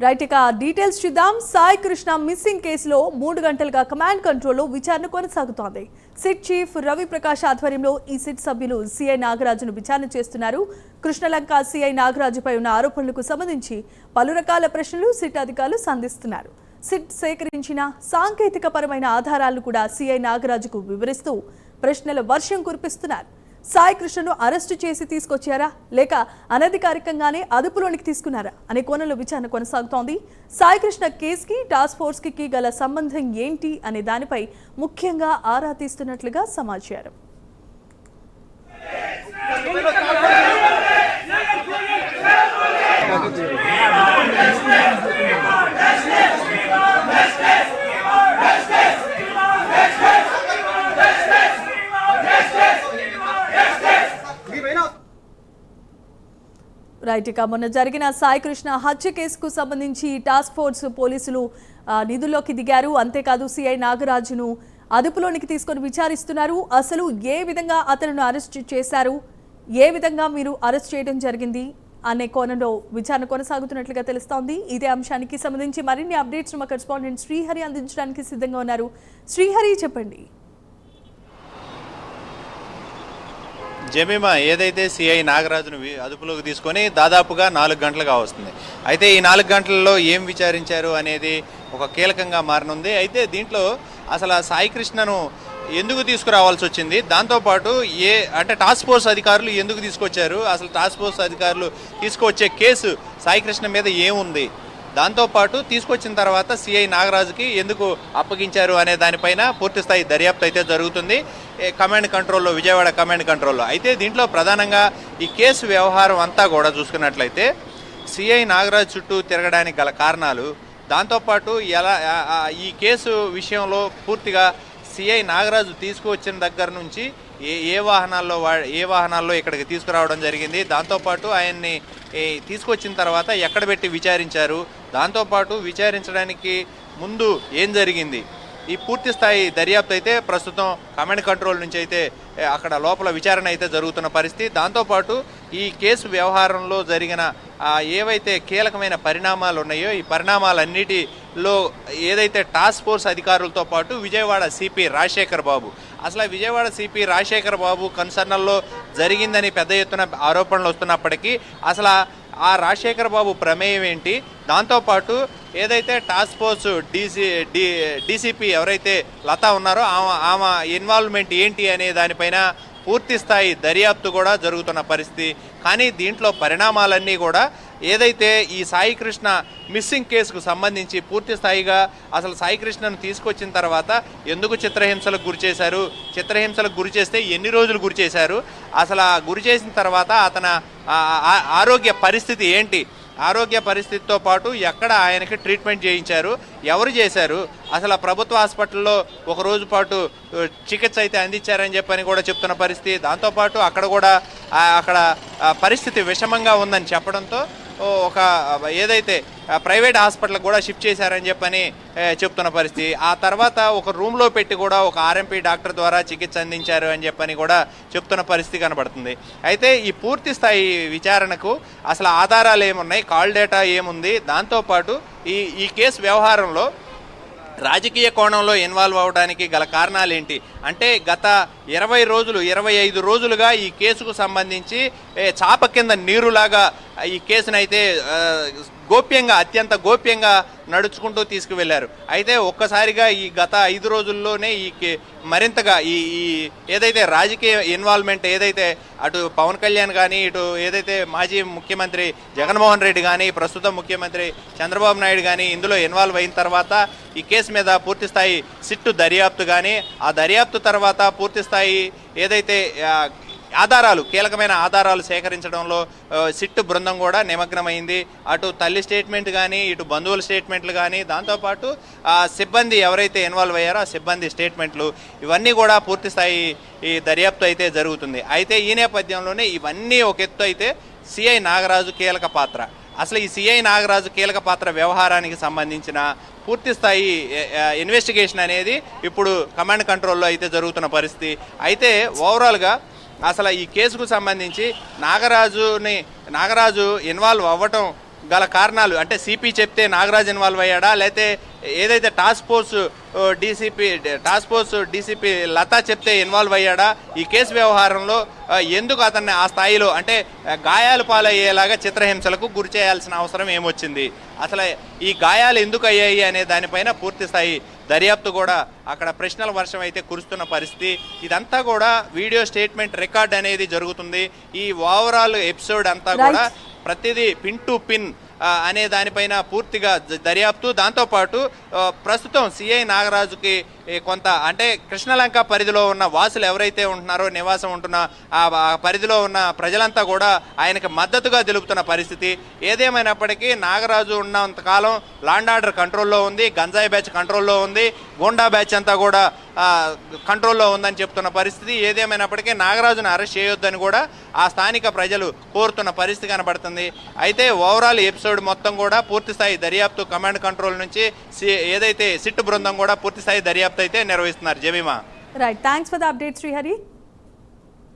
Right ఇక details చూద్దాం. Sai Krishna missing కేసులో 3 గంటలుగా కమాండ్ కంట్రోల్లో విచారణ కొనసాగుతోంది. సిట్ చీఫ్ రవి ప్రకాష్ ఆధ్వర్యంలో ఈ సిట్ సభ్యులు సిఐ నాగరాజును విచారణ చేస్తున్నారు. కృష్ణలంక సిఐ నాగరాజుపై ఉన్న ఆరోపణలకు సంబంధించి పలు రకాల ప్రశ్నలు సిట్ అధికారులు సంధిస్తున్నారు. సిట్ సేకరించిన సాంకేతిక పరమైన ఆధారాలను కూడా సిఐ నాగరాజుకు వివరిస్తూ ప్రశ్నల వర్షం కురిపిస్తున్నారు. సాయి కృష్ణను అరెస్టు చేసి తీసుకొచ్చారా లేక అనధికారికంగానే అదుపులోనికి తీసుకున్నారా అనే కోణంలో విచారణ కొనసాగుతోంది. సాయి కృష్ణ కేసుకి టాస్క్ ఫోర్స్ కి గల సంబంధం ఏంటి అనే దానిపై ముఖ్యంగా ఆరా తీస్తున్నట్లుగా సమాచారం. రైట్ ఇక మొన్న జరిగిన సాయి కృష్ణ హత్య కేసుకు సంబంధించి టాస్క్ ఫోర్స్ పోలీసులు నిధుల్లోకి దిగారు. అంతేకాదు సిఐ నాగరాజును అదుపులోనికి తీసుకొని విచారిస్తున్నారు. అసలు ఏ విధంగా అతను అరెస్ట్ చేశారు, ఏ విధంగా మీరు అరెస్ట్ చేయడం జరిగింది అనే కోణంలో విచారణ కొనసాగుతున్నట్లుగా తెలుస్తోంది. ఇదే అంశానికి సంబంధించి మరిన్ని అప్డేట్స్ మా కరెస్పాండెంట్ శ్రీహరి అందించడానికి సిద్ధంగా ఉన్నారు. శ్రీహరి, చెప్పండి. జమీమా, ఏదైతే సిఐ నాగరాజును అదుపులోకి తీసుకొని దాదాపుగా 4 గంటలుగా వస్తుంది. అయితే ఈ 4 గంటలలో ఏం విచారించారు అనేది ఒక కీలకంగా మారనుంది. అయితే దీంట్లో అసలు సాయి కృష్ణను ఎందుకు తీసుకురావాల్సి వచ్చింది, దాంతోపాటు అంటే టాస్క్ ఫోర్స్ అధికారులు ఎందుకు తీసుకొచ్చారు, అసలు టాస్క్ ఫోర్స్ అధికారులు తీసుకొచ్చే కేసు సాయి కృష్ణ మీద ఏముంది, దాంతోపాటు తీసుకొచ్చిన తర్వాత సిఐ నాగరాజుకి ఎందుకు అప్పగించారు అనే దానిపైన పూర్తిస్థాయి దర్యాప్తు అయితే జరుగుతుంది కమాండ్ కంట్రోల్లో, విజయవాడ కమాండ్ కంట్రోల్లో. అయితే దీంట్లో ప్రధానంగా ఈ కేసు వ్యవహారం అంతా కూడా చూసుకున్నట్లయితే సిఐ నాగరాజు చుట్టూ తిరగడానికి గల కారణాలు, దాంతోపాటు ఈ కేసు విషయంలో పూర్తిగా సిఐ నాగరాజు తీసుకువచ్చిన దగ్గర నుంచి ఏ వాహనాల్లో ఇక్కడికి తీసుకురావడం జరిగింది, దాంతోపాటు ఆయన్ని తీసుకొచ్చిన తర్వాత ఎక్కడ పెట్టి విచారించారు, దాంతోపాటు విచారించడానికి ముందు ఏం జరిగింది, ఈ పూర్తి స్థాయి దర్యాప్తు అయితే ప్రస్తుతం కమాండ్ కంట్రోల్ నుంచి అయితే అక్కడ లోపల విచారణ అయితే జరుగుతున్న పరిస్థితి. దాంతోపాటు ఈ కేసు వ్యవహారంలో జరిగిన ఏవైతే కీలకమైన పరిణామాలు ఉన్నాయో ఈ పరిణామాలన్నిటిలో ఏదైతే టాస్క్ ఫోర్స్ అధికారులతో పాటు విజయవాడ సిపి రాజశేఖర్ బాబు, అసలు విజయవాడ సిపి రాజశేఖర్ బాబు కన్సర్నల్లో జరిగిందని పెద్ద ఎత్తున ఆరోపణలు వస్తున్నప్పటికీ అసలు ఆ రాజశేఖర్ బాబు ప్రమేయం ఏంటి, దాంతోపాటు ఏదైతే టాస్క్ ఫోర్స్ డీసీపీ ఎవరైతే లతా ఉన్నారో ఆమె ఇన్వాల్వ్మెంట్ ఏంటి అనే దానిపైన పూర్తి స్థాయి దర్యాప్తు కూడా జరుగుతున్న పరిస్థితి. కానీ దీంట్లో పరిణామాలన్నీ కూడా ఏదైతే ఈ సాయి కృష్ణ మిస్సింగ్ కేసుకు సంబంధించి పూర్తి స్థాయిగా అసలు సాయి కృష్ణను తీసుకొచ్చిన తర్వాత ఎందుకు చిత్రహింసలకు గురి చేశారు, చిత్రహింసలకు గురి చేస్తే ఎన్ని రోజులు గురి చేశారు, అసలు గురి చేసిన తర్వాత అతని ఆరోగ్య పరిస్థితి ఏంటి, ఆరోగ్య పరిస్థితితో పాటు ఎక్కడ ఆయనకి ట్రీట్మెంట్ చేయించారు, ఎవరు చేశారు, అసలు ప్రభుత్వ హాస్పిటల్లో ఒక రోజు పాటు చికిత్స అయితే అందించారని చెప్పని కూడా చెప్తున్న పరిస్థితి. దాంతోపాటు అక్కడ పరిస్థితి విషమంగా ఉందని చెప్పడంతో ఒక ఏదైతే ప్రైవేట్ హాస్పిటల్కి కూడా షిఫ్ట్ చేశారని చెప్పని చెప్తున్న పరిస్థితి. ఆ తర్వాత ఒక రూమ్లో పెట్టి కూడా ఒక ఆర్ఎంపీ డాక్టర్ ద్వారా చికిత్స అందించారు అని చెప్పని కూడా చెప్తున్న పరిస్థితి కనబడుతుంది. అయితే ఈ పూర్తి స్థాయి విచారణకు అసలు ఆధారాలు ఏమున్నాయి, కాల్ డేటా ఏముంది, దాంతోపాటు ఈ కేసు వ్యవహారంలో రాజకీయ కోణంలో ఇన్వాల్వ్ అవడానికి గల కారణాలు ఏంటి అంటే గత 25 రోజులుగా ఈ కేసుకు సంబంధించి చాప కింద నీరులాగా ఈ కేసునైతే అత్యంత గోప్యంగా నడుచుకుంటూ తీసుకువెళ్లారు. అయితే ఒక్కసారిగా ఈ గత 5 రోజుల్లోనే మరింతగా ఈ ఏదైతే రాజకీయ ఇన్వాల్వ్మెంట్ ఏదైతే అటు పవన్ కళ్యాణ్ కానీ ఇటు ఏదైతే మాజీ ముఖ్యమంత్రి జగన్మోహన్ రెడ్డి కానీ ప్రస్తుత ముఖ్యమంత్రి చంద్రబాబు నాయుడు కానీ ఇందులో ఇన్వాల్వ్ అయిన తర్వాత ఈ కేసు మీద పూర్తిస్థాయి సిట్టు దర్యాప్తు కానీ ఆ దర్యాప్తు తర్వాత పూర్తిస్థాయి ఏదైతే కీలకమైన ఆధారాలు సేకరించడంలో సిట్టు బృందం కూడా నిమగ్నమైంది. అటు తల్లి స్టేట్మెంట్ కానీ ఇటు బంధువుల స్టేట్మెంట్లు కానీ దాంతోపాటు సిబ్బంది ఎవరైతే ఇన్వాల్వ్ అయ్యారో ఆ సిబ్బంది స్టేట్మెంట్లు ఇవన్నీ కూడా పూర్తిస్థాయి ఈ దర్యాప్తు అయితే జరుగుతుంది. అయితే ఈ నేపథ్యంలోనే ఇవన్నీ ఒక ఎత్తు అయితే సిఐ నాగరాజు కీలక పాత్ర, అసలు ఈ సిఐ నాగరాజు కీలక పాత్ర వ్యవహారానికి సంబంధించిన పూర్తి స్థాయి ఇన్వెస్టిగేషన్ అనేది ఇప్పుడు కమాండ్ కంట్రోల్లో అయితే జరుగుతున్న పరిస్థితి. అయితే ఓవరాల్గా అసలు ఈ కేసుకు సంబంధించి నాగరాజు ఇన్వాల్వ్ అవ్వటం గల కారణాలు అంటే సిపి చెప్తే నాగరాజ్ ఇన్వాల్వ్ అయ్యాడా, లేకపోతే ఏదైతే టాస్క్ ఫోర్స్ డీసీపీ లతా చెప్తే ఇన్వాల్వ్ అయ్యాడా, ఈ కేసు వ్యవహారంలో ఎందుకు అతన్ని ఆ స్థాయిలో అంటే గాయాలు పాలయ్యేలాగా చిత్రహింసలకు గురి చేయాల్సిన అవసరం ఏమొచ్చింది, అసలు ఈ గాయాలు ఎందుకు అయ్యాయి అనే దానిపైన పూర్తి స్థాయి దర్యాప్తు కూడా అక్కడ ప్రశ్నల వర్షం అయితే కురుస్తున్న పరిస్థితి. ఇదంతా కూడా వీడియో స్టేట్మెంట్ రికార్డ్ అనేది జరుగుతుంది. ఈ ఓవరాల్ ఎపిసోడ్ అంతా కూడా ప్రతిదీ పిన్ టు పిన్ అనే దానిపైన పూర్తిగా దర్యాప్తు. దాంతోపాటు ప్రస్తుతం సిఐ నాగరాజుకి కొంత అంటే కృష్ణలంక పరిధిలో ఉన్న వాసులు ఎవరైతే ఉంటున్నారో నివాసం ఉంటున్న ఆ పరిధిలో ఉన్న ప్రజలంతా కూడా ఆయనకు మద్దతుగా తెలుపుతున్న పరిస్థితి. ఏదేమైనప్పటికీ నాగరాజు ఉన్నంతకాలం లాండ్ ఆర్డర్ కంట్రోల్లో ఉంది, గంజాయి బ్యాచ్ కంట్రోల్లో ఉంది, గోండా బ్యాచ్ అంతా కూడా కంట్రోల్లో ఉందని చెప్తున్న పరిస్థితి. ఏదేమైనప్పటికీ నాగరాజును అరెస్ట్ చేయొద్దని కూడా ఆ స్థానిక ప్రజలు కోరుతున్న పరిస్థితి కనబడుతుంది. అయితే ఓవరాల్ ఎపిసోడ్ మొత్తం కూడా పూర్తిస్థాయి దర్యాప్తు కమాండ్ కంట్రోల్ నుంచి ఏదైతే సిట్ బృందం కూడా పూర్తిస్థాయి దర్యాప్తు అయితే నిర్వహిస్తున్నారు. Jemimah. Right, thanks for the update Srihari.